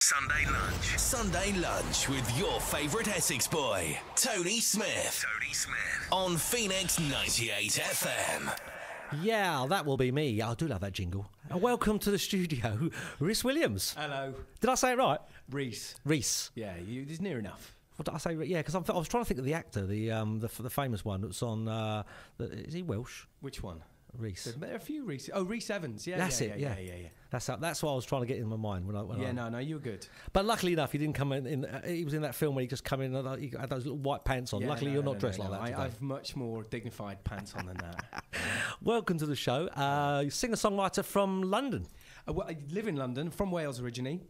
Sunday Lunch. Sunday Lunch with your favourite Essex boy, Tony Smith. Tony Smith. On Phoenix 98 FM. Yeah, that will be me. I do love that jingle. And welcome to the studio, Rhys Williams. Hello. Did I say it right? Rhys. Rhys. Yeah, it's near enough. What did I say? Yeah, because I was trying to think of the actor, the famous one that's on. Is he Welsh? Which one? Rhys. There are a few Rhys. Oh, Rhys Evans. Yeah, that's yeah, it. Yeah. That's what I was trying to get in my mind when I. No, you were good. But luckily enough, he didn't come in. He was in that film where he just come in and he had those little white pants on. Yeah, luckily, you're not dressed like that. I have much more dignified pants on than that. Welcome to the show. You're singer-songwriter from London. Well, I live in London, from Wales originally.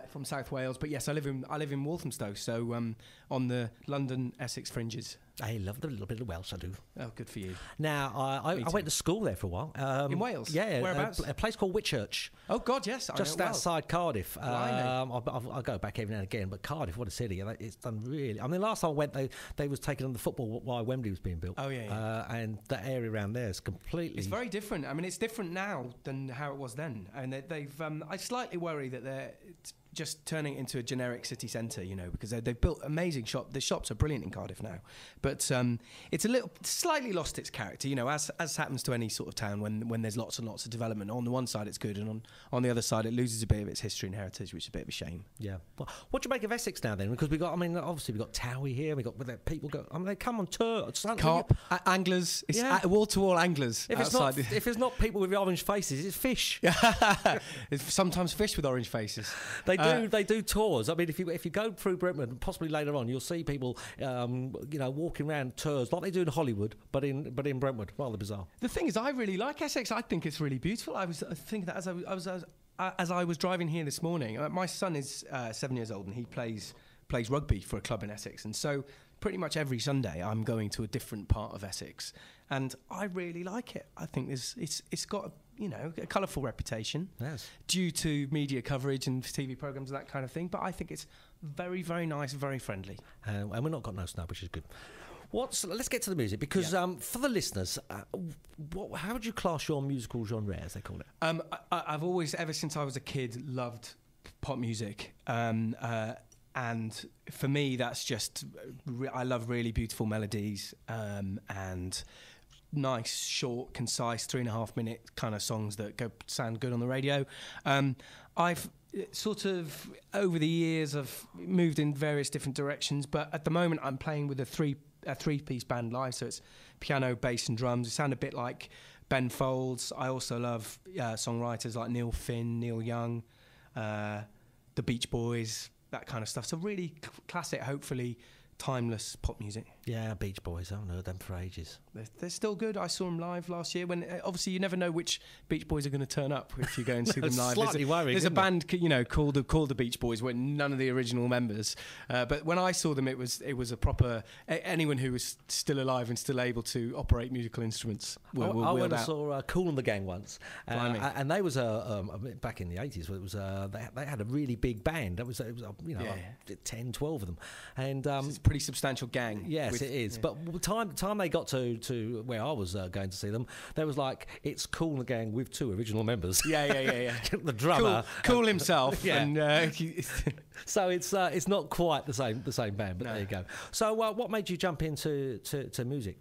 From South Wales, but yes, I live in Walthamstow, so on the London-Essex fringes. I love the little bit of Welsh, I do. Oh, good for you. Now, I went to school there for a while. In Wales? Yeah. Whereabouts? A place called Whitchurch. Oh, God, yes. Just outside Cardiff. I go back every now and again, but Cardiff, what a city. It's done really... I mean, last time I went, they was taking on the football while Wembley was being built. Oh, yeah. And that area around there is completely... It's very different. I mean, it's different now than how it was then. And they've... I slightly worry that they're just turning it into a generic city centre, because they've built amazing shops. The shops are brilliant in Cardiff now. But it's slightly lost its character, as happens to any sort of town when there's lots and lots of development. On the one side it's good, and on the other side it loses a bit of its history and heritage, which is a bit of a shame. Yeah. Well, what do you make of Essex now then? Because obviously we've got Towie here, people go, they come on tour. Carp, anglers, it's wall-to-wall anglers. If it's not people with orange faces, it's fish. It's sometimes fish with orange faces. They do tours. I mean, if you go through Brentwood, possibly later on, you'll see people, walking around tours like they do in Hollywood, but in Brentwood. Rather bizarre. The thing is, I really like Essex. I think it's really beautiful. I was thinking that as I was driving here this morning. My son is 7 years old and he plays rugby for a club in Essex, and so pretty much every Sunday I'm going to a different part of Essex, and I really like it. I think it's got a colourful reputation, yes, due to media coverage and TV programmes and that kind of thing, but I think it's very, very nice, very friendly. And we've not got no snow, which is good. Let's get to the music, because for the listeners, how would you class your musical genre, as they call it? I've always, ever since I was a kid, loved pop music. And for me, that's just... I love really beautiful melodies and nice, short, concise, 3.5-minute kind of songs that sound good on the radio. I've sort of, over the years, I've moved in various different directions, but at the moment I'm playing with a three-piece band live, so it's piano, bass and drums. It sound a bit like Ben Folds. I also love songwriters like Neil Finn, Neil Young, the Beach Boys, that kind of stuff. So really classic, hopefully timeless pop music. Yeah, Beach Boys, I haven't heard them for ages. They're still good. I saw them live last year. When obviously you never know which Beach Boys are going to turn up if you go and see them live. Slightly worrying. There's a band, called the Beach Boys, with none of the original members. But when I saw them, it was a proper. Anyone who was still alive and still able to operate musical instruments. I went and saw Kool and the Gang once, and they was back in the 80s. It was they had a really big band. That was 10, 12 of them, and it's a pretty substantial gang. Yes, it is. But the time they got to where I was going to see them, there was like, it's Kool and the Gang with two original members. Yeah. The drummer, Kool himself. Yeah. And, so it's not quite the same band, but no. There you go. So what made you jump into music?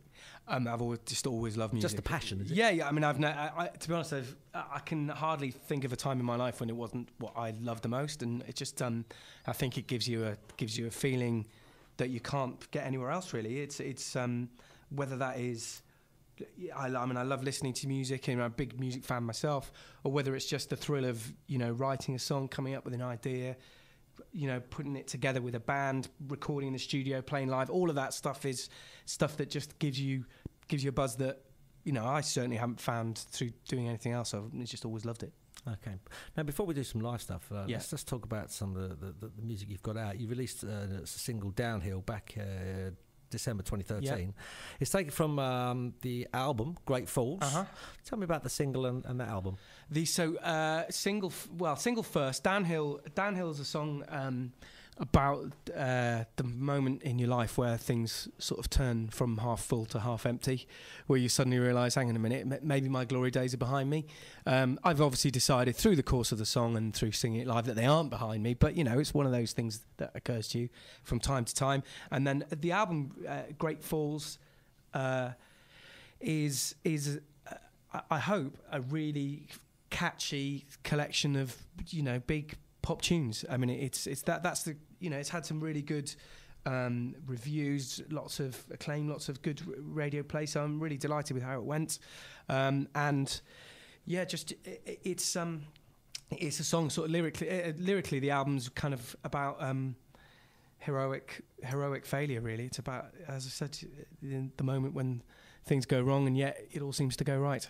I've always loved music. Just the passion, is it? Yeah. I mean, to be honest, I can hardly think of a time in my life when it wasn't what I loved the most, and it just I think it gives you a feeling that you can't get anywhere else, really. It's whether that is, I love listening to music, and I'm a big music fan myself, or whether it's just the thrill of writing a song, coming up with an idea, putting it together with a band, recording in the studio, playing live. All of that stuff is stuff that just gives you a buzz that I certainly haven't found through doing anything else. I've just always loved it. Okay. Now, before we do some live stuff, let's just talk about some of the music you've got out. You released a single, Downhill, back December 2013. Yeah. It's taken from the album Great Falls. Tell me about the single and that album. Single first. Downhill is a song about the moment in your life where things sort of turn from half full to half empty, where you suddenly realise, hang on a minute, maybe my glory days are behind me. I've obviously decided through the course of the song and through singing it live that they aren't behind me, but, you know, it's one of those things that occurs to you from time to time. And then the album, Great Falls, is I hope, a really catchy collection of, you know, big pop tunes. I mean, that's the, you know, it's had some really good reviews, lots of acclaim, lots of good radio play. So I'm really delighted with how it went. And yeah, just it's a song sort of lyrically. The album's kind of about heroic failure. Really, it's about, as I said, in the moment when things go wrong, and yet it all seems to go right.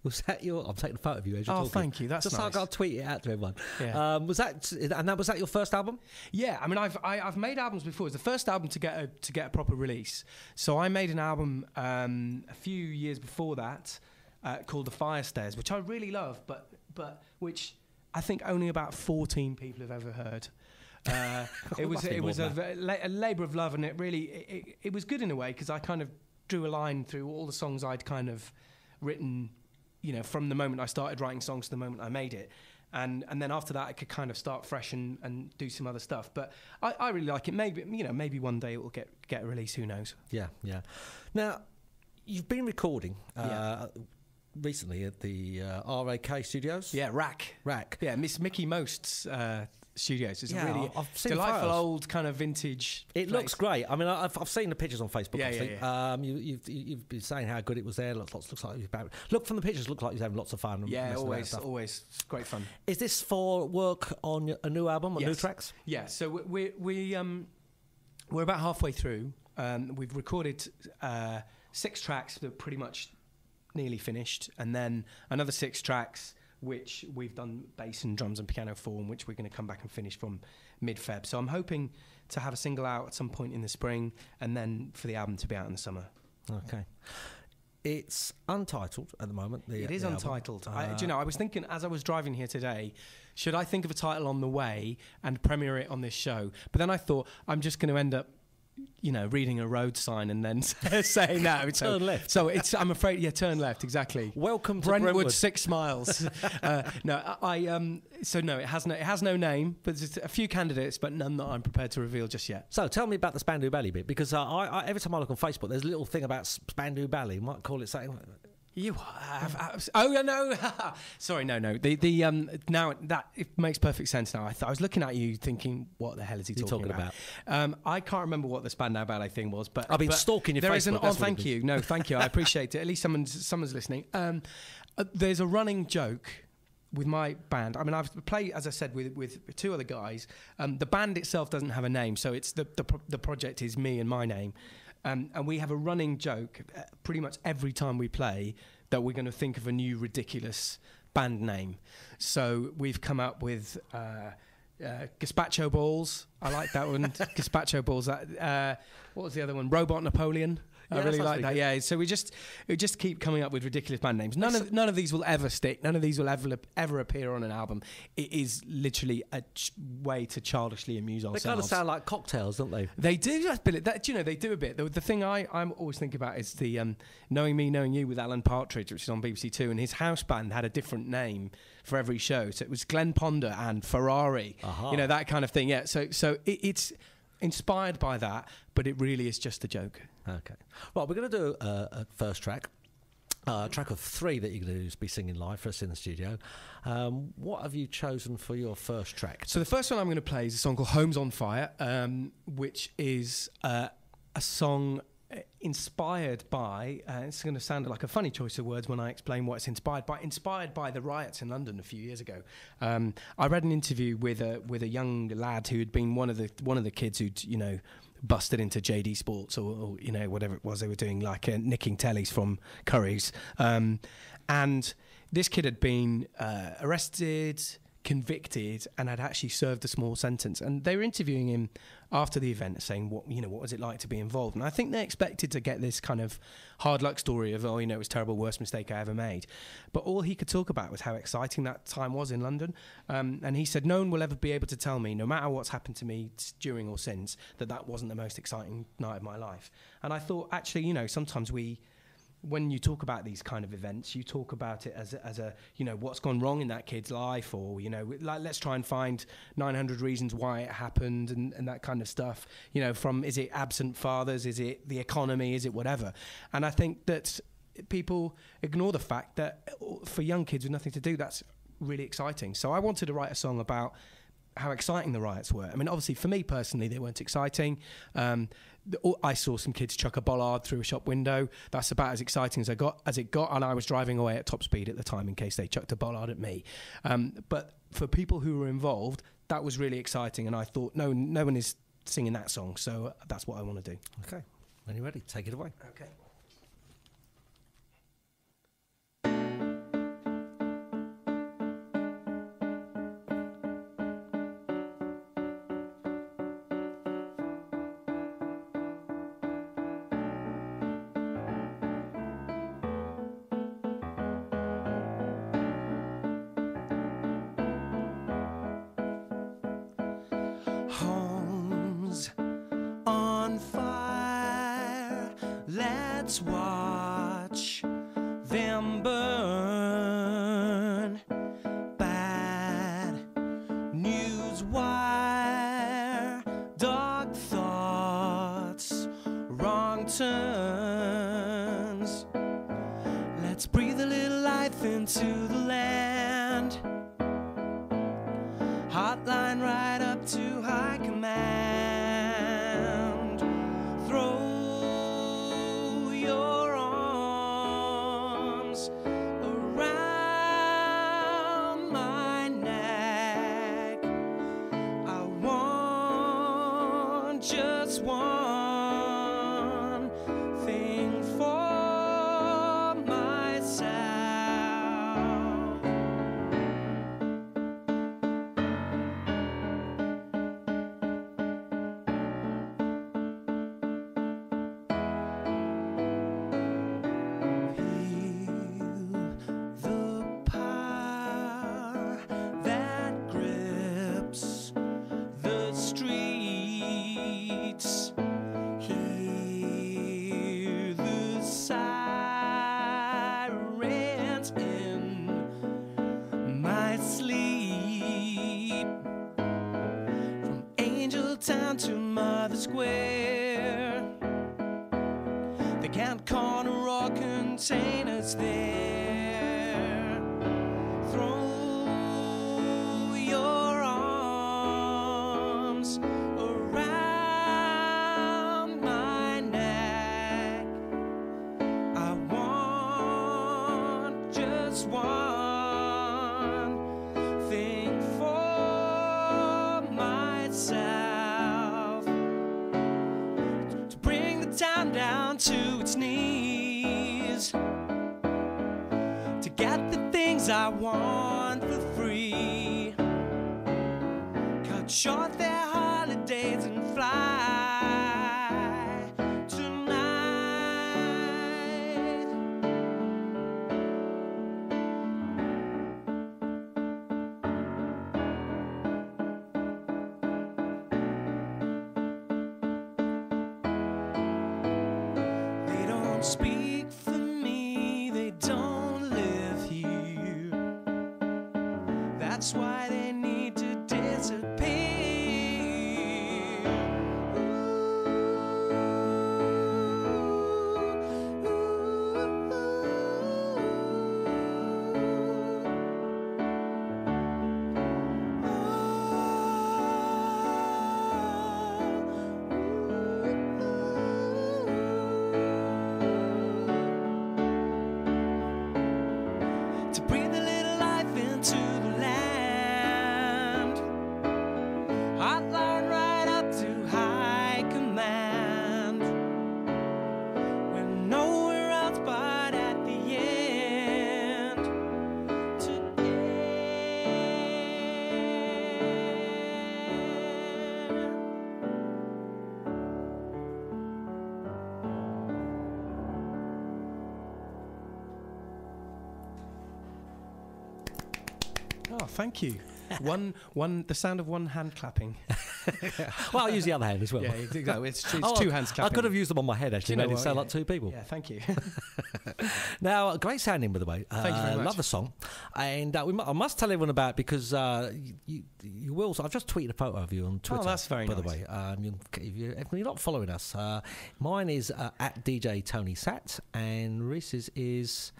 Was that I'm taking a photo of you as you're talking. Thank you. That's just nice. So I'll tweet it out to everyone. Yeah. Was that your first album? Yeah. I mean, I've made albums before. It's the first album to get a proper release. So I made an album a few years before that called The Fire Stairs, which I really love, but which I think only about 14 people have ever heard. It was a labour of love, and it was good in a way, because I kind of drew a line through all the songs I'd kind of written, you know, from the moment I started writing songs to the moment I made it. And then after that I could kind of start fresh and do some other stuff. But I really like it. Maybe one day it will get a release, who knows. Yeah. Now, you've been recording recently at the RAK Studios. Yeah, Rack. Yeah, Miss Mickey Most's studios. It's a really delightful old kind of vintage place. Looks great. I mean, I've seen the pictures on Facebook. Yeah. You've been saying how good it was there. Looks like look from the pictures. Look like you're having lots of fun. Yeah, always. It's great fun. Is this for work on a new album or new tracks? Yeah. So we're about halfway through. We've recorded 6 tracks that are pretty much nearly finished, and then another 6 tracks which we've done bass and drums and piano for, and which we're going to come back and finish from mid-Feb. So I'm hoping to have a single out at some point in the spring, and then for the album to be out in the summer. Okay. It's untitled at the moment. It is untitled. I was thinking, as I was driving here today, should I think of a title on the way and premiere it on this show? But then I thought, I'm just going to end up, you know, reading a road sign and then saying that. Turn left. So I'm afraid, turn left, exactly. Welcome to Brentwood. 6 miles. It has no name, but there's a few candidates, but none that I'm prepared to reveal just yet. So tell me about the Spandau Ballet bit, because I every time I look on Facebook, there's a little thing about Spandau Ballet. You might call it something. You have. Oh no! Sorry, no. Now that it makes perfect sense now. I was looking at you, thinking, "What the hell is he talking about?" I can't remember what the Spandau Ballet thing was, but I've been stalking your Facebook. Thank you. No, thank you. I appreciate it. At least someone's listening. There's a running joke with my band. I mean, I've played, as I said, with 2 other guys. The band itself doesn't have a name, so it's the project is me and my name. And we have a running joke pretty much every time we play that we're going to think of a new ridiculous band name. So we've come up with Gazpacho Balls. I like that one. Gazpacho Balls. What was the other one? Robot Napoleon. I really like that. Yeah. So we just keep coming up with ridiculous band names. None of these will ever stick. None of these will ever appear on an album. It is literally a way to childishly amuse ourselves. They kind of sound like cocktails, don't they? They do. They do a bit. The thing I'm always thinking about is the Knowing Me, Knowing You with Alan Partridge, which is on BBC Two, and his house band had a different name for every show. So it was Glenn Ponder and Ferrari. Uh-huh. You know, that kind of thing. Yeah. So it's inspired by that, but it really is just a joke. Okay. Well, we're going to do a first track. Track of 3 that you're going to be singing live for us in the studio. What have you chosen for your first track? So the first one I'm going to play is a song called Homes on Fire, which is a song inspired by, it's going to sound like a funny choice of words when I explain what it's inspired by the riots in London a few years ago. I read an interview with a young lad who had been one of the kids who'd, you know, busted into JD Sports or you know, whatever it was they were doing, like nicking tellies from Curry's, and this kid had been arrested, convicted and had actually served a small sentence. And they were interviewing him after the event, saying, what was it like to be involved? And I think they expected to get this kind of hard luck story of, it was terrible, worst mistake I ever made. But all he could talk about was how exciting that time was in London. And he said, no one will ever be able to tell me, no matter what's happened to me during or since, that wasn't the most exciting night of my life. And I thought, actually, sometimes when you talk about these kind of events, you talk about it as a what's gone wrong in that kid's life, or let's try and find 900 reasons why it happened, and that kind of stuff. From, is it absent fathers, is it the economy, is it whatever? And I think that people ignore the fact that for young kids with nothing to do, that's really exciting. So I wanted to write a song about how exciting the riots were. I mean, obviously for me personally, they weren't exciting. I saw some kids chuck a bollard through a shop window. That's about as exciting as it got, and I was driving away at top speed at the time in case they chucked a bollard at me. But for people who were involved, that was really exciting, and I thought, no one is singing that song, so that's what I want to do. Okay, when you're ready, take it away. Okay. Homes on fire, let's watch them burn. Bad news wire, dark thoughts, wrong turns. Let's breathe a little life into the land. Hotline right up to high command. Throw your arms around my neck. I want just one thing for myself. Town to Mother Square. They can't corner or contain us there. Throw your arms around my neck. I want just one thing for myself. Town down to its knees, to get the things I want for free. Cut short their holidays and fly tonight. Speak for me, they don't live here. That's why they need to disappear. thank you. The sound of one hand clapping. Well, I'll use the other hand as well. Yeah, exactly. It's two hands clapping. I could have used them on my head, actually. Made it sound like two people. Yeah, thank you. Now, great sounding, by the way. Thank you very much. Love the song. And I must tell everyone about it because you will. So I've just tweeted a photo of you on Twitter. Oh, that's very nice. By the way, if you're not following us, mine is at DjTonysat, and Rhys's is...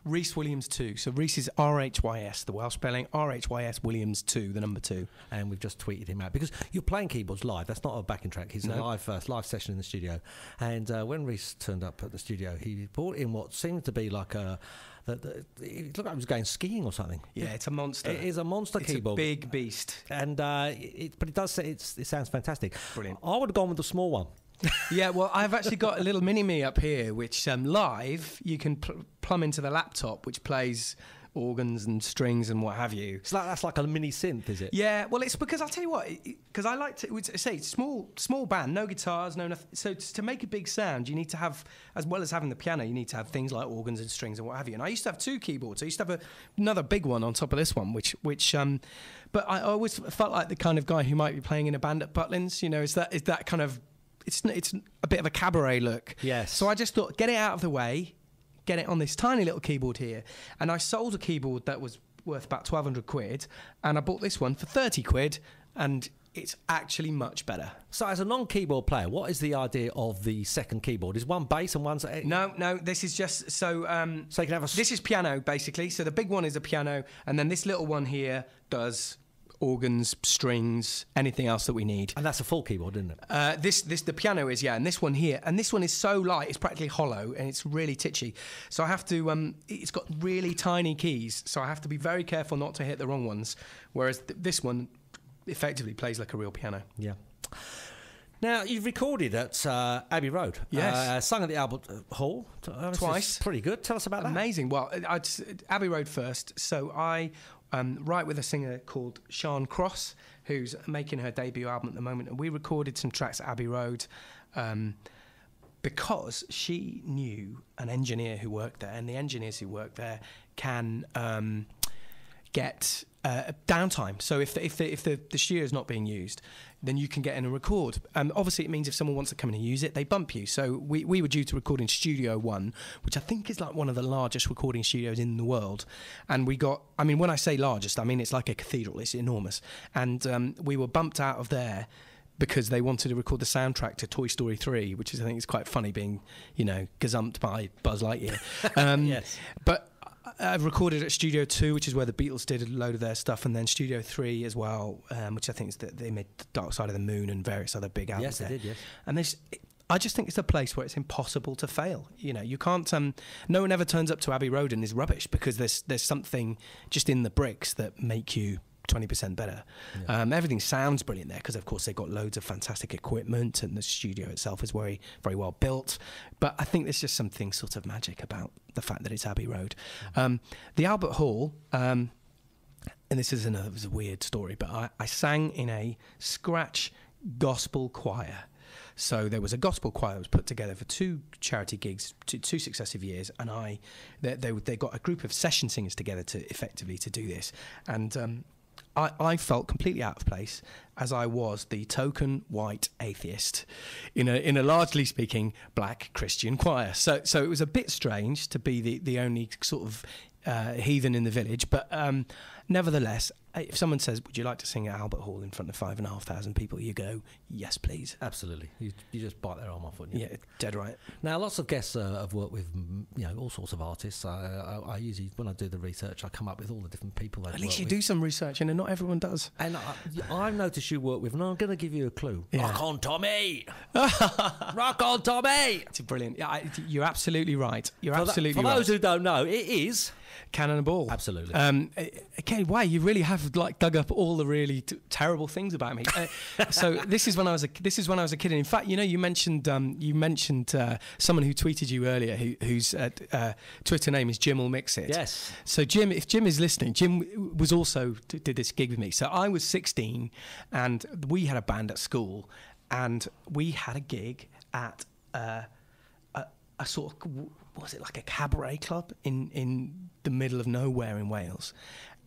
Rhys Williams 2. So Rhys is RHYS, the Welsh spelling, RHYS Williams 2, the number 2. And we've just tweeted him out because you're playing keyboards live. That's not a backing track. He's a live session in the studio. And when Rhys turned up at the studio, he brought in what seemed to be like it looked like he was going skiing or something. Yeah, it's a monster. It is a monster keyboard. It's a big beast. And but it does. It sounds fantastic. Brilliant. I would have gone with the small one. Yeah, well, I've actually got a little mini-me up here, which live you can plumb into the laptop, which plays organs and strings and what have you. So that's like a mini synth, is it? Yeah, well, it's because I'll tell you what, because I like to say small band, no guitars, no nothing. So to make a big sound, you need to have, as well as having the piano, you need to have things like organs and strings and what have you. And I used to have 2 keyboards. I used to have another big one on top of this one, which but I always felt like the kind of guy who might be playing in a band at Butlins. You know, is that kind of. It's a bit of a cabaret look. Yes. So I just thought, get it out of the way, get it on this tiny little keyboard here. And I sold a keyboard that was worth about 1,200 quid, and I bought this one for 30 quid, and it's actually much better. So as a non-keyboard player, what is the idea of the second keyboard? Is one bass and one's... No, this is just... So you can have this is piano, basically. So the big one is a piano, and then this little one here does... organs, strings, anything else that we need. And that's a full keyboard, isn't it? The piano is, yeah, and this one here, and this one is so light, it's practically hollow, and it's really titchy. So I have to, it's got really tiny keys, so I have to be very careful not to hit the wrong ones, whereas this one effectively plays like a real piano. Yeah. Now, you've recorded at Abbey Road. Yes. Sung at the Albert Hall. Twice. Pretty good. Tell us about that. Amazing. Well, Abbey Road first. So I write with a singer called Sian Cross, who's making her debut album at the moment. And we recorded some tracks at Abbey Road because she knew an engineer who worked there. And the engineers who work there can get downtime. So if the studio is not being used, then you can get in and record. Obviously, it means if someone wants to come in and use it, they bump you. So we were due to record in Studio One, which I think is like one of the largest recording studios in the world. And we got, I mean, when I say largest, I mean it's like a cathedral. It's enormous. And we were bumped out of there because they wanted to record the soundtrack to Toy Story 3, which is, I think, is quite funny, being, gazumped by Buzz Lightyear. Yes. But I've recorded at Studio 2, which is where the Beatles did a load of their stuff, and then Studio 3 as well, which I think is that they made Dark Side of the Moon and various other big albums. Yes, they did, yes. And I just think it's a place where it's impossible to fail. You can't. No one ever turns up to Abbey Road and is rubbish, because there's something just in the bricks that make you 20% better. Yeah. Everything sounds brilliant there because, of course, they've got loads of fantastic equipment, and the studio itself is very, very well built. But I think there's just something sort of magic about the fact that it's Abbey Road. The Albert Hall, and this is it was a weird story, but I sang in a scratch gospel choir. So there was a gospel choir that was put together for 2 charity gigs, 2 successive years, and they got a group of session singers together to do this, and I felt completely out of place, as I was the token white atheist in a largely speaking black Christian choir. So it was a bit strange to be the only sort of heathen in the village, but nevertheless, if someone says, "Would you like to sing at Albert Hall in front of 5,500 people?" you go, "Yes, please." Absolutely. You just bite their arm off, wouldn't you? Yeah, dead right. Now, lots of guests have worked with all sorts of artists. I usually, when I do the research, I come up with all the different people. At least you do some research, and not everyone does. And I've noticed you work with, and I'm going to give you a clue. Yeah. Rock on, Tommy! Rock on, Tommy! It's brilliant. Yeah, you're absolutely right. For those who don't know, it is Cannonball. Absolutely. Okay, wow, you really have dug up all the really terrible things about me. So this is when I was a kid. And in fact, you mentioned someone who tweeted you earlier, whose Twitter name is Jim will mix it. Yes. So Jim, if Jim is listening, Jim was also did this gig with me. So I was 16, and we had a band at school, and we had a gig at a sort of, was it like a cabaret club in the middle of nowhere in Wales?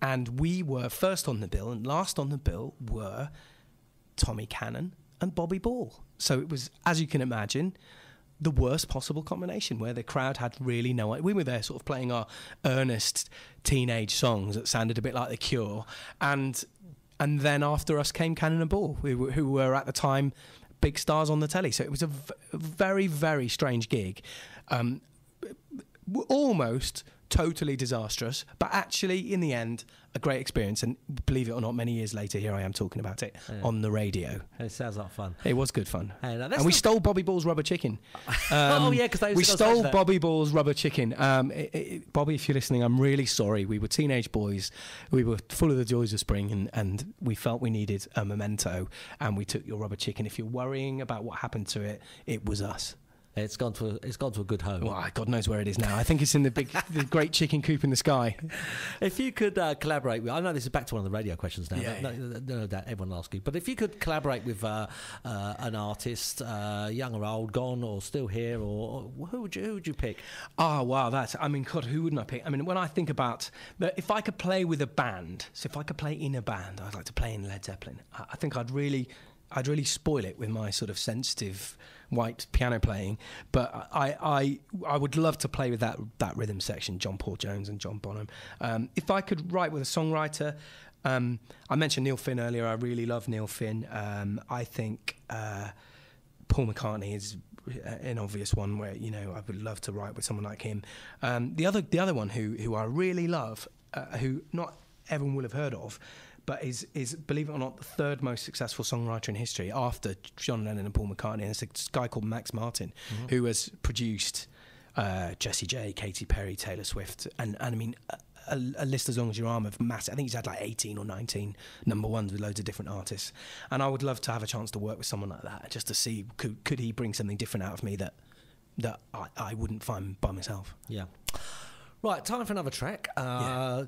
And we were first on the bill, and last on the bill were Tommy Cannon and Bobby Ball. So it was, as you can imagine, the worst possible combination, where the crowd had really no idea. We were there sort of playing our earnest teenage songs that sounded a bit like The Cure, and then after us came Cannon and Ball, who were at the time big stars on the telly. So it was a very, very strange gig, almost totally disastrous, but actually in the end a great experience. And believe it or not, many years later, here I am talking about it on the radio. It sounds like fun. It was good fun. And we stole Bobby Ball's rubber chicken. Oh yeah, because we stole Bobby Ball's rubber chicken. Bobby, if you're listening, I'm really sorry. We were teenage boys. We were full of the joys of spring, and we felt we needed a memento, and we took your rubber chicken. If you're worrying about what happened to it, it was us. It's gone to a good home. Well, God knows where it is now. I think it's in the great chicken coop in the sky. If you could collaborate with, I know this is back to one of the radio questions now. Yeah. No doubt everyone will ask you. But if you could collaborate with an artist, young or old, gone or still here, or who would you pick? Oh wow, God, who wouldn't I pick? I mean, when I think about if I could play with a band, so if I could play in a band, I'd like to play in Led Zeppelin. I think I'd really spoil it with my sort of sensitive white piano playing, but I would love to play with that rhythm section, John Paul Jones and John Bonham. If I could write with a songwriter, I mentioned Neil Finn earlier. I really love Neil Finn. I think Paul McCartney is an obvious one where, you know, I would love to write with someone like him. The other one who I really love, who not everyone will have heard of, but is, believe it or not, the third most successful songwriter in history after John Lennon and Paul McCartney. And it's a guy called Max Martin, who has produced Jessie J, Katy Perry, Taylor Swift, and I mean, a list as long as your arm of massive. I think he's had like 18 or 19 number ones with loads of different artists. And I would love to have a chance to work with someone like that, just to see could he bring something different out of me that I wouldn't find by myself. Yeah. Right, time for another track.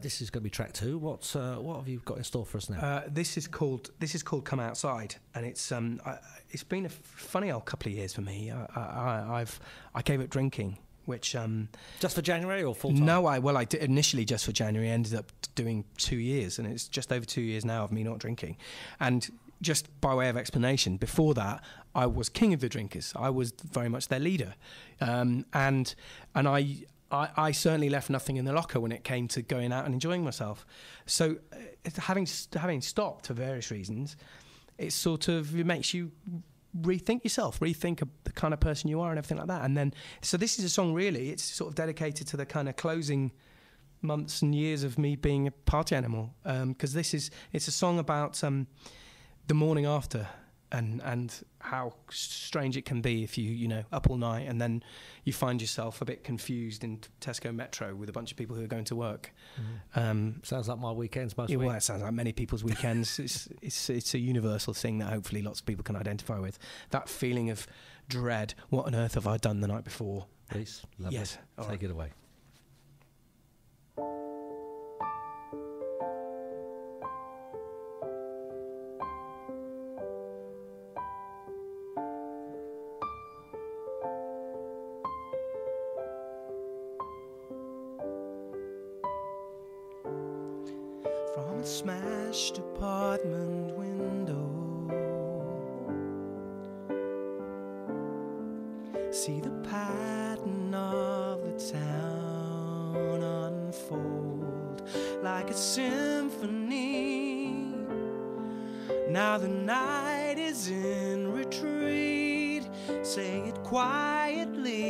This is going to be track 2. What have you got in store for us now? This is called Come Outside, and it's been a funny old couple of years for me. I gave up drinking, which just for January or full time? No, I did initially just for January. Ended up doing 2 years, and it's just over 2 years now of me not drinking. And just by way of explanation, before that, I was king of the drinkers. I was very much their leader, and I certainly left nothing in the locker when it came to going out and enjoying myself. So having stopped for various reasons, it makes you rethink yourself, rethink the kind of person you are and everything like that. And then, so this is a song really, it's sort of dedicated to the kind of closing months and years of me being a party animal. Because it's a song about the morning after, and how strange it can be if you know, up all night and then you find yourself a bit confused in Tesco Metro with a bunch of people who are going to work. Sounds like my weekends most weeks. Well, it sounds like many people's weekends. It's a universal thing that hopefully lots of people can identify with. That feeling of dread. What on earth have I done the night before? Rhys, lovely. Yes. Take it away. From a smashed apartment window, see the pattern of the town unfold like a symphony. Now the night is in retreat, say it quietly.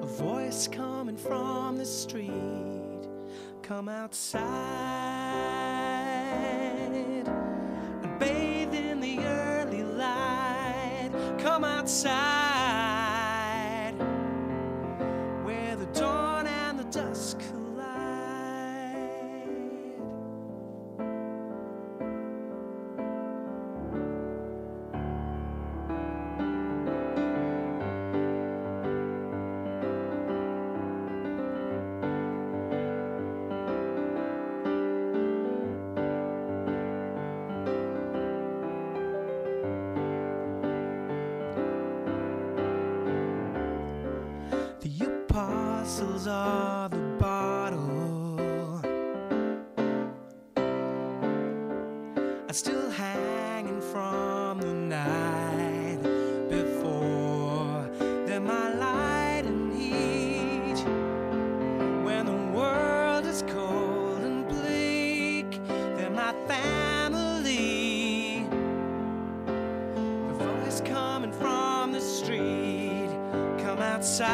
A voice coming from the street. Come outside and bathe in the early light. Come outside where the dawn and the dusk collide. The apostles are the bottles are still hanging from the night before. They're my light and heat when the world is cold and bleak. They're my family. The voice coming from the street. Come outside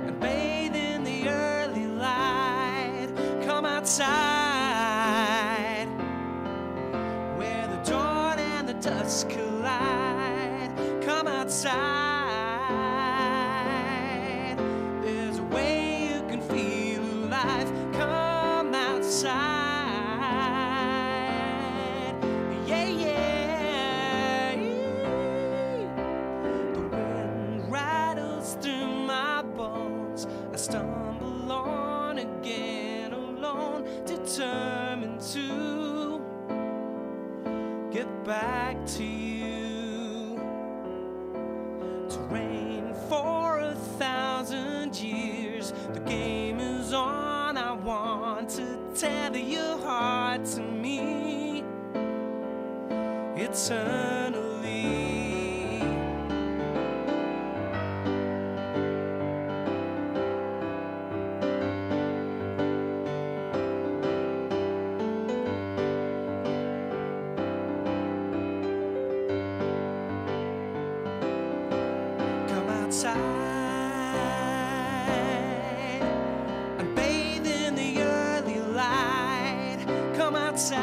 and bathe in the early light. Come outside where the dawn and the dusk collide. Come outside. There's a way you can feel alive. Come outside. Yeah, yeah. The wind rattles through my bones. I stumble on again alone, determined to get back to you. To reign for 1,000 years. The game is on. I want to tether your heart to me eternally. Come outside and bathe in the early light. Come outside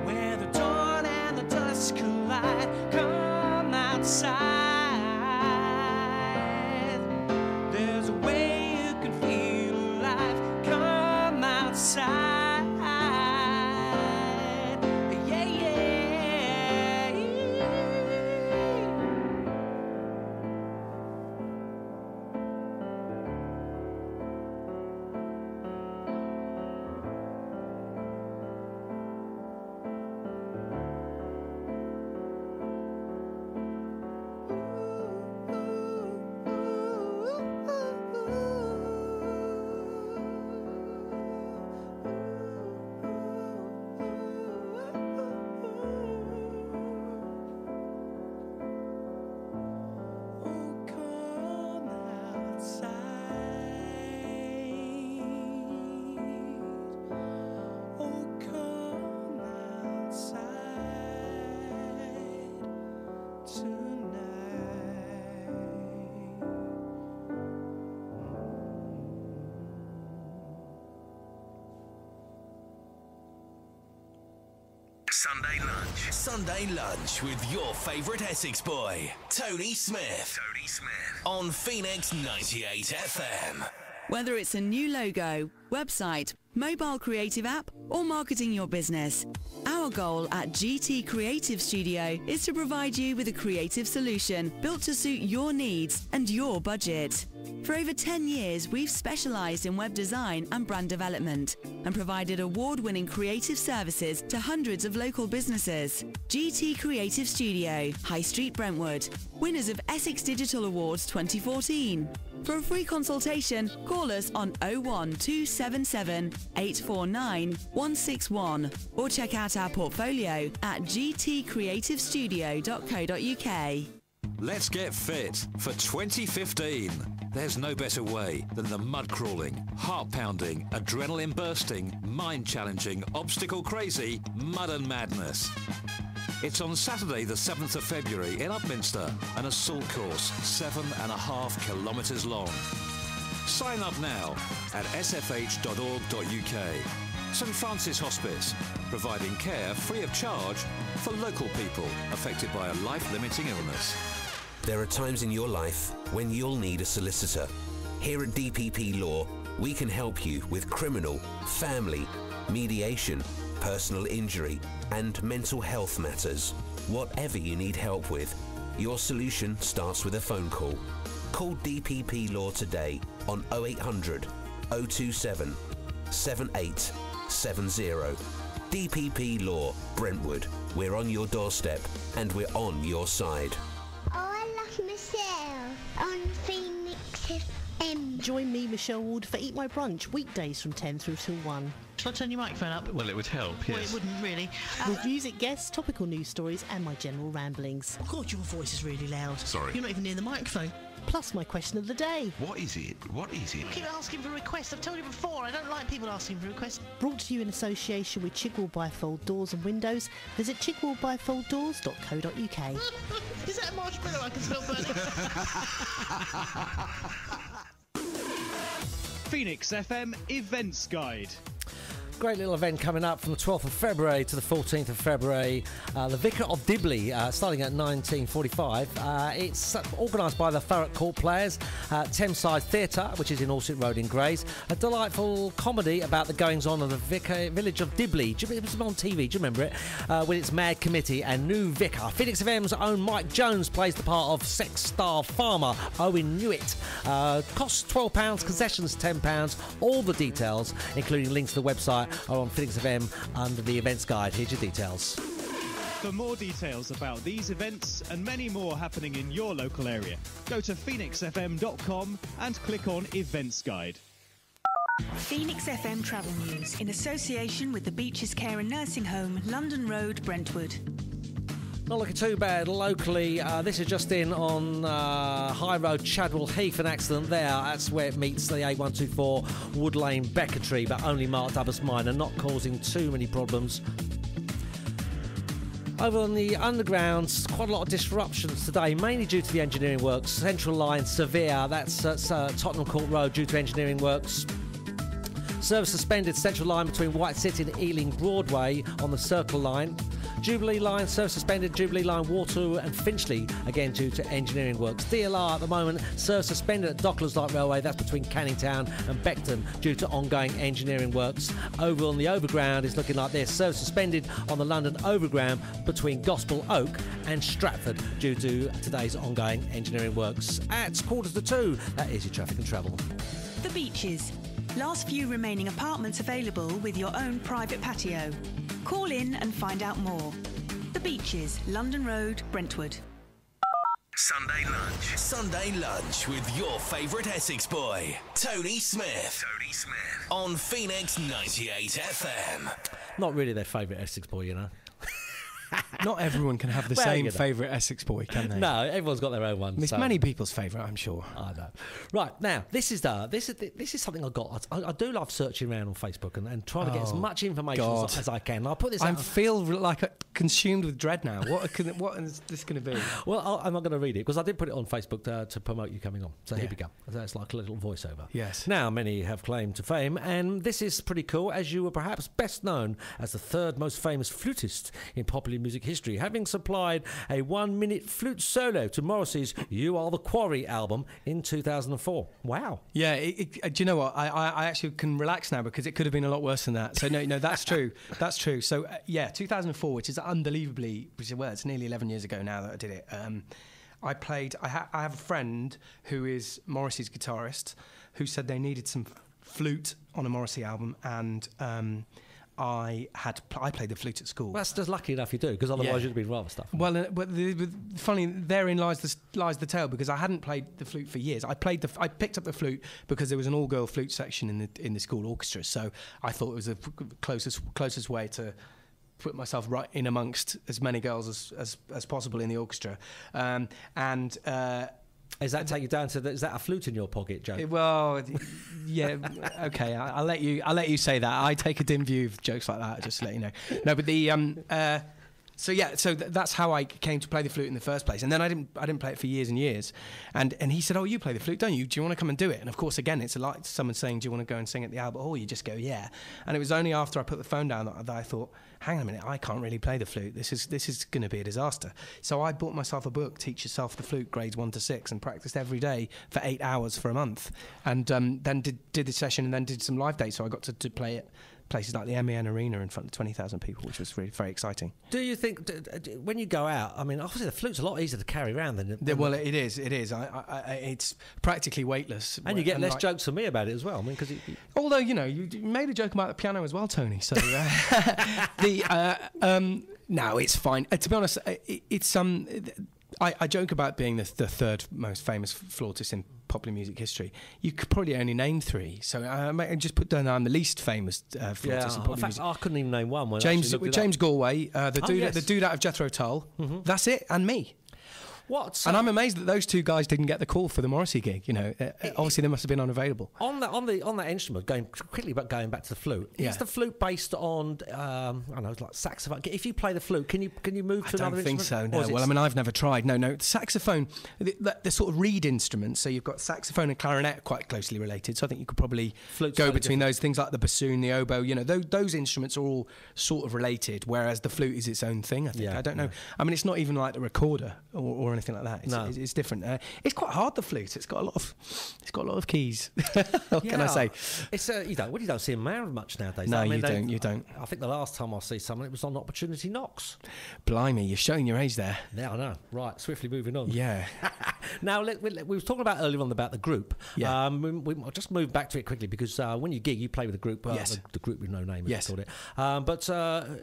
where the dawn and the dusk collide. Come outside. There's a way you can feel alive. Come outside. Yeah, yeah. Sunday Lunch. Sunday Lunch with your favourite Essex boy, Tony Smith. Tony Smith. On Phoenix 98 FM. Whether it's a new logo, website, mobile creative app, or marketing your business, our goal at GT Creative Studio is to provide you with a creative solution built to suit your needs and your budget. For over 10 years, we've specialised in web design and brand development and provided award-winning creative services to hundreds of local businesses. GT Creative Studio, High Street, Brentwood. Winners of Essex Digital Awards 2014. For a free consultation, call us on 01277 849 161 or check out our portfolio at gtcreativestudio.co.uk. Let's get fit for 2015. There's no better way than the mud-crawling, heart-pounding, adrenaline-bursting, mind-challenging, obstacle-crazy Mud and Madness. It's on Saturday the 7th of February in Upminster, an assault course 7.5 kilometres long. Sign up now at sfh.org.uk. St Francis Hospice, providing care free of charge for local people affected by a life-limiting illness. There are times in your life when you'll need a solicitor. Here at DPP Law, we can help you with criminal, family, mediation, personal injury, and mental health matters. Whatever you need help with, your solution starts with a phone call. Call DPP Law today on 0800 027 7870. DPP Law, Brentwood. We're on your doorstep and we're on your side. Oh, I love myself on Phoenix FM. Join me, Radio Show Award for Eat My Brunch, weekdays from 10 through till 1. Shall I turn your microphone up? Well, it would help, yes. Well, it wouldn't really. With music guests, topical news stories and my general ramblings. Oh, God, your voice is really loud. Sorry. You're not even near the microphone. Plus my question of the day. What is it? What is it? You keep asking for requests. I've told you before, I don't like people asking for requests. Brought to you in association with Chigwell Bifold Doors and Windows. Visit chigwellbifolddoors.co.uk. Is that a marshmallow I can smell burning? Phoenix FM Events Guide. Great little event coming up from the 12th of February to the 14th of February. The Vicar of Dibley, starting at 19:45. It's organised by the Thurrock Court Players, Thameside Theatre, which is in Alsip Road in Grays. A delightful comedy about the goings-on of the village of Dibley. It was on TV, do you remember it? With its mad committee and new vicar. Phoenix FM's own Mike Jones plays the part of sex-starved farmer Owen Newitt. Costs £12, concessions £10. All the details, including links to the website, are on Phoenix FM under the events guide. Here's your details. For more details about these events and many more happening in your local area, go to phoenixfm.com and click on Events Guide. Phoenix FM Travel News in association with the Beaches Care and Nursing Home, London Road, Brentwood. Not looking too bad locally. This is just in on High Road, Chadwell Heath, an accident there. That's where it meets the A124 Wood Lane Beckertree, but only marked up as minor, not causing too many problems. Over on the undergrounds, quite a lot of disruptions today, mainly due to the engineering works. Central Line severe, that's Tottenham Court Road due to engineering works. Service suspended Central Line between White City and Ealing Broadway on the Circle Line. Jubilee Line, service suspended, Jubilee Line, Waterloo and Finchley, again due to engineering works. DLR at the moment, service suspended at Docklands Light Railway, that's between Canning Town and Beckton, due to ongoing engineering works. Over on the Overground, it's looking like this, service suspended on the London Overground between Gospel Oak and Stratford, due to today's ongoing engineering works. At 1:45, that is your traffic and travel. The Beaches. Last few remaining apartments available with your own private patio. Call in and find out more. The Beaches, London Road, Brentwood. Sunday lunch. Sunday lunch with your favourite Essex boy, Tony Smith. Tony Smith. On Phoenix 98 FM. Not really their favourite Essex boy, you know. Not everyone can have the same favourite Essex boy, can they? No, everyone's got their own one. It's many people's favourite, I'm sure. I know. Right, now, this is something I got. I do love searching around on Facebook and trying to get as much information as I can. I'll put this out. I feel like consumed with dread now. What is this going to be? Well, I'm not going to read it because I did put it on Facebook to promote you coming on. So here we go. That's like a little voiceover. Yes. Now, many have claim to fame, and this is pretty cool, as you were perhaps best known as the third most famous flutist in popular music history, having supplied a 1-minute flute solo to Morrissey's You Are the Quarry album in 2004. Wow. Yeah, do you know what? I actually can relax now because it could have been a lot worse than that. So, no, that's true. That's true. So, 2004, which is unbelievably, well, it's nearly 11 years ago now that I did it. I have a friend who is Morrissey's guitarist who said they needed some flute on a Morrissey album, and I played the flute at school. Well, that's just lucky enough you do, because otherwise you'd have been rather stuffed. Well, but funny, therein lies the tale, because I hadn't played the flute for years. I picked up the flute because there was an all-girl flute section in the school orchestra, so I thought it was the closest way to put myself right in amongst as many girls as possible in the orchestra, Does that take you down to is that a flute in your pocket, Joe? Well, yeah, okay. I'll let you say that. I take a dim view of jokes like that, just to let you know. No, but that's how I came to play the flute in the first place. And then I didn't play it for years and years. And he said, "Oh, you play the flute, don't you? Do you want to come and do it?" And of course, again, it's like someone saying, "Do you want to go and sing at the Albert Hall?" You just go, "Yeah." And it was only after I put the phone down that I thought, hang on a minute, I can't really play the flute. This is going to be a disaster. So I bought myself a book, Teach Yourself the Flute, grades 1 to 6, and practiced every day for 8 hours for a month. And then did the session and then did some live dates. So I got to play it places like the MEN Arena in front of 20,000 people, which was really very exciting. Do you think, when you go out, I mean, obviously the flute's a lot easier to carry around than... Well, it is. It's practically weightless. And you get less jokes from me about it as well. I mean, because although, you made a joke about the piano as well, Tony. So no, it's fine. To be honest, it's I joke about being the third most famous flautist in popular music history, you could probably only name 3. So I just put down I'm the least famous flautist in popular music. I couldn't even name one. James Galway, the dude out of Jethro Tull. Mm-hmm. That's it, and me. And I'm amazed that those 2 guys didn't get the call for the Morrissey gig. You know, obviously they must have been unavailable. On that instrument, going back to the flute. Is the flute based on I don't know, like saxophone? If you play the flute, can you move to another instrument? I don't think so. No. Well, I mean, I've never tried. No. Saxophone, the sort of reed instruments. So you've got saxophone and clarinet quite closely related. So I think you could probably go between those things, like the bassoon, the oboe. You know, those instruments are all sort of related. Whereas the flute is its own thing. I think. I don't know. I mean, it's not even like the recorder or anything like that. It's different. It's quite hard, the flute. It's got a lot of keys. What can I say? It's you don't see them around much nowadays. No, you don't. I think the last time I see someone, it was on Opportunity Knocks. Blimey, you're showing your age there. Yeah, I know. Right, swiftly moving on. Yeah. Now we were talking about earlier on about the group. Yeah. We just move back to it quickly because when you gig, you play with a group. Yes. The group with no name, yes. Called it. But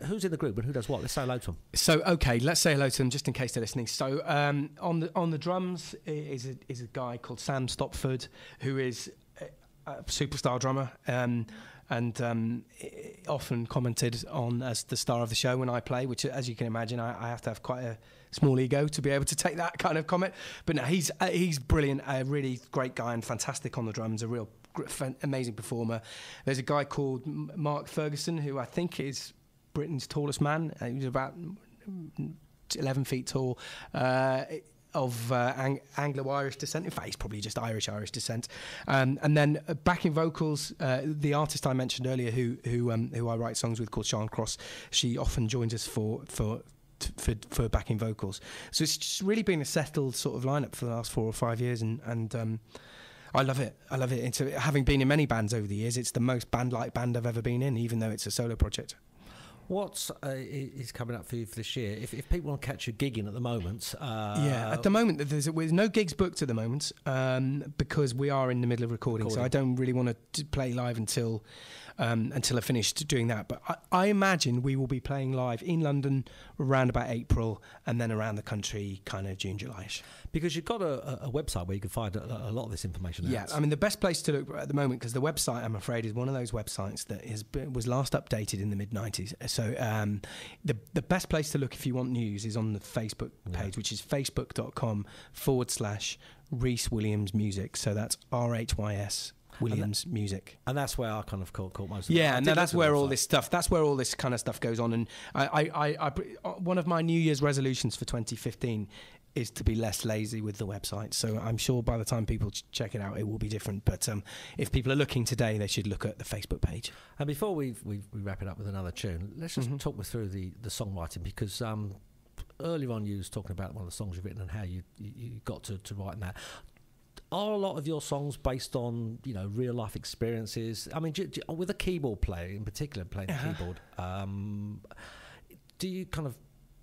who's in the group and who does what? Let's say hello to them. So okay, let's say hello to them just in case they're listening. So on the drums is a guy called Sam Stopford, who is a superstar drummer. And often commented on as the star of the show when I play, which, as you can imagine, I have to have quite a small ego to be able to take that kind of comment. But no, he's brilliant, a really great guy and fantastic on the drums, a real amazing performer. There's a guy called Mark Ferguson, who I think is Britain's tallest man. He was about 11 feet tall. Of Anglo-Irish descent. In fact, he's probably just Irish descent. And then backing vocals, the artist I mentioned earlier, who I write songs with, called Sian Cross. She often joins us for backing vocals. So it's just really been a settled sort of lineup for the last 4 or 5 years, and I love it. It's having been in many bands over the years, it's the most band-like band I've ever been in, even though it's a solo project. What is coming up for you for this year? If people want to catch you gigging at the moment... at the moment, there's no gigs booked at the moment because we are in the middle of recording. So I don't really want to play live until I finished doing that. But I imagine we will be playing live in London around about April and then around the country kind of June, July-ish. Because you've got a website where you can find a lot of this information. Yeah, I mean, the best place to look at the moment, because the website, I'm afraid, is one of those websites that was last updated in the mid-90s. So the best place to look if you want news is on the Facebook page, which is facebook.com/Rhys Williams Music. So that's RHYS Williams Music. And that's where I kind of caught most of it. Yeah, and that's where all this kind of stuff goes on. And I one of my New Year's resolutions for 2015 is to be less lazy with the website. So I'm sure by the time people check it out, it will be different. But if people are looking today, they should look at the Facebook page. And before we wrap it up with another tune, let's just talk me through the songwriting, because earlier on you was talking about one of the songs you've written and how you got to writing that. Are a lot of your songs based on, real life experiences? I mean, with a keyboard player in particular, playing the keyboard, do you kind of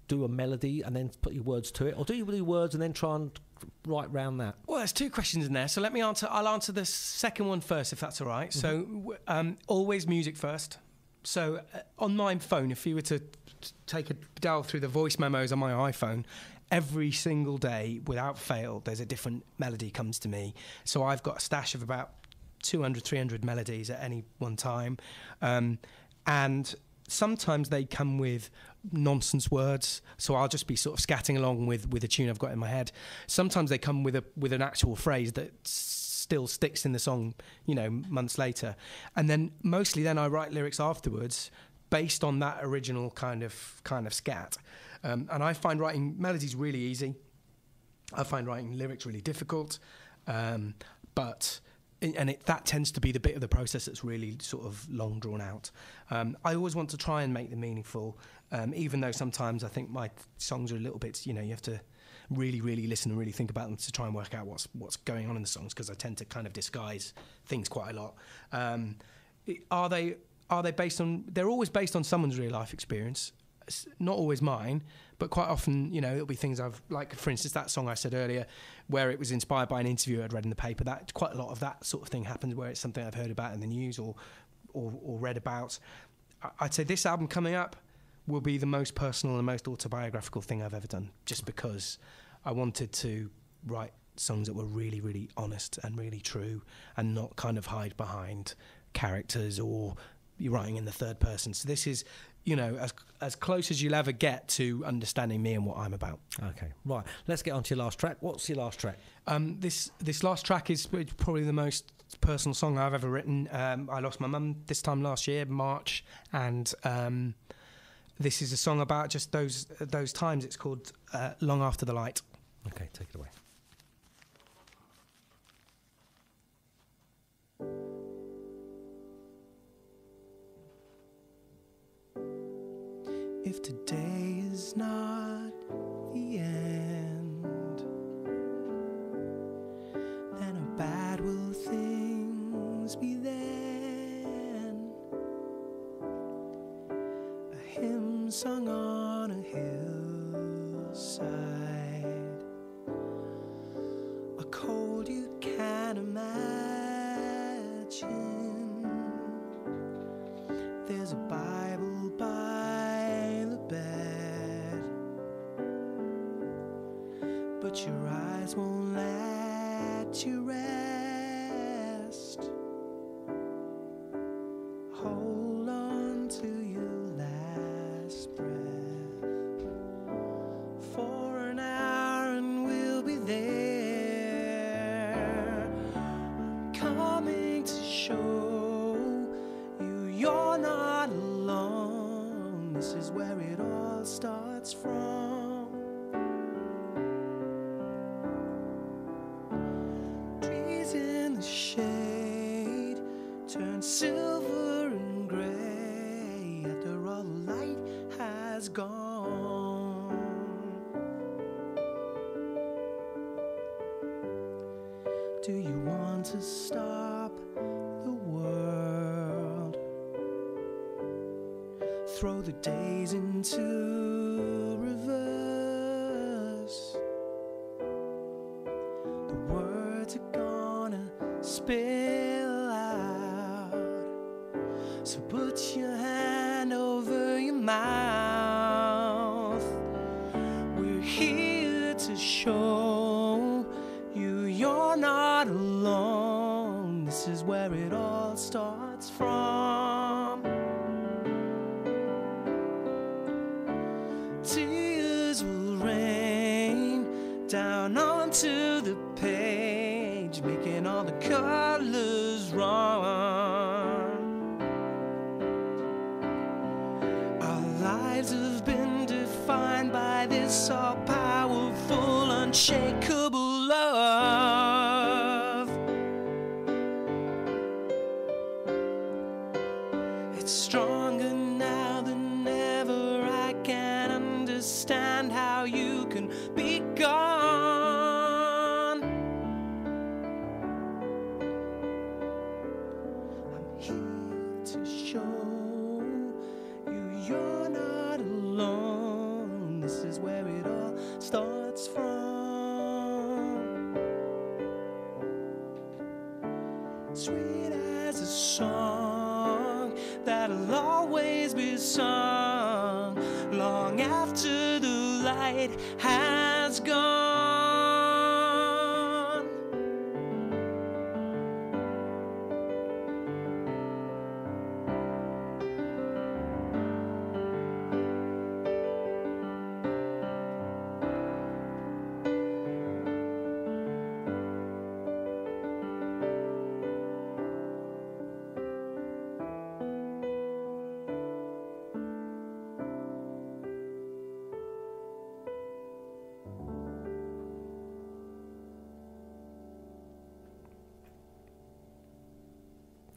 do a melody and then put your words to it, or do you do words and then try and write around that? Well, there's 2 questions in there, so I'll answer the second one first, if that's all right. So always music first. So on my phone, if you were to take a dial through the voice memos on my iPhone, every single day without fail there's a different melody comes to me. So I've got a stash of about 200-300 melodies at any one time, and sometimes they come with nonsense words, so I'll just be sort of scatting along with a tune I've got in my head. Sometimes they come with an actual phrase that still sticks in the song, months later. And then mostly then I write lyrics afterwards based on that original kind of scat. And I find writing melodies really easy. I find writing lyrics really difficult, but that tends to be the bit of the process that's really sort of long drawn out. I always want to try and make them meaningful, even though sometimes I think my songs are a little bit, you have to really, really listen and really think about them to try and work out what's going on in the songs, because I tend to kind of disguise things quite a lot. Are they based on? They're always based on someone's real life experience. It's not always mine, but quite often, it'll be things I've, like, for instance, that song I said earlier, where it was inspired by an interview I'd read in the paper. That quite a lot of that sort of thing happens, where it's something I've heard about in the news or read about. I'd say this album coming up will be the most personal and most autobiographical thing I've ever done, just because I wanted to write songs that were really, really honest and really true, and not kind of hide behind characters or you're writing in the third person. So this is, you know, as close as you'll ever get to understanding me and what I'm about. Okay, right. Let's get on to your last track. What's your last track? This last track is probably the most personal song I've ever written. I lost my mum this time last year, March, and this is a song about just those times. It's called Long After the Light. Okay, take it away. If today is not the end, then how bad will things be then? A hymn sung on a hillside, a cold you can't imagine. There's a Bible by the bed, but your eyes won't let you rest. Hold on to your last breath for an hour and we'll be there, coming to show you you're not alone. This is where it all starts from. Trees in the shade turn silver and gray after all the light has gone. Do you want to stop the world? Throw the days into reverse. The words are gonna spill out, so put your hand over your mouth. We're here to show you you're not alone. This is where it all starts from. Tears will rain down onto the page, making all the colors run. Our lives have been defined by this all-powerful, unshakable love. It's stronger now than ever. I can't understand how you can be gone. I'm here to show you you're not alone. This is where it all starts from. Sweet as a song that'll always be sung long after the light has gone.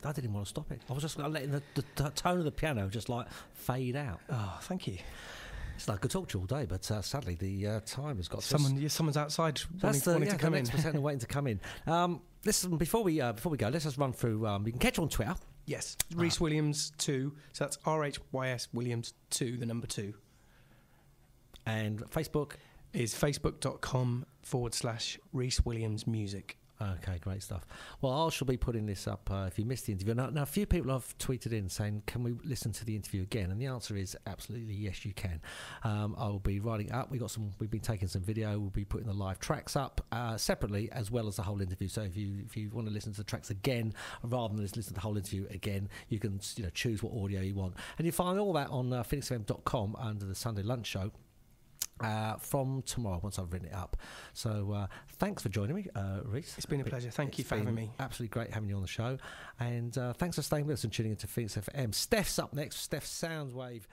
I didn't want to stop it. I was just letting the tone of the piano just like fade out. Oh, thank you. It's like I could talk to you all day, but sadly the time has got someone's outside wanting to come in. That's the next % waiting to come in. Listen, before we go, let's just run through. You can catch on Twitter. Yes, Rhys Williams 2. So that's RHYS Williams 2, the number 2. And Facebook is facebook.com/Rhys Williams Music. Okay, great stuff. Well, I shall be putting this up if you missed the interview. Now, a few people have tweeted in saying, can we listen to the interview again? And the answer is absolutely yes, you can. I will be writing it up. We've been taking some video. We'll be putting the live tracks up separately as well as the whole interview. So if you want to listen to the tracks again rather than listen to the whole interview again, you can choose what audio you want. And you find all that on phoenixfm.com under the Sunday Lunch Show. From tomorrow once I've written it up. So thanks for joining me, Rhys. It's been a pleasure. Thank you for having me. Absolutely great having you on the show. And thanks for staying with us and tuning into Phoenix FM. Steph's up next. Steph's Soundwave.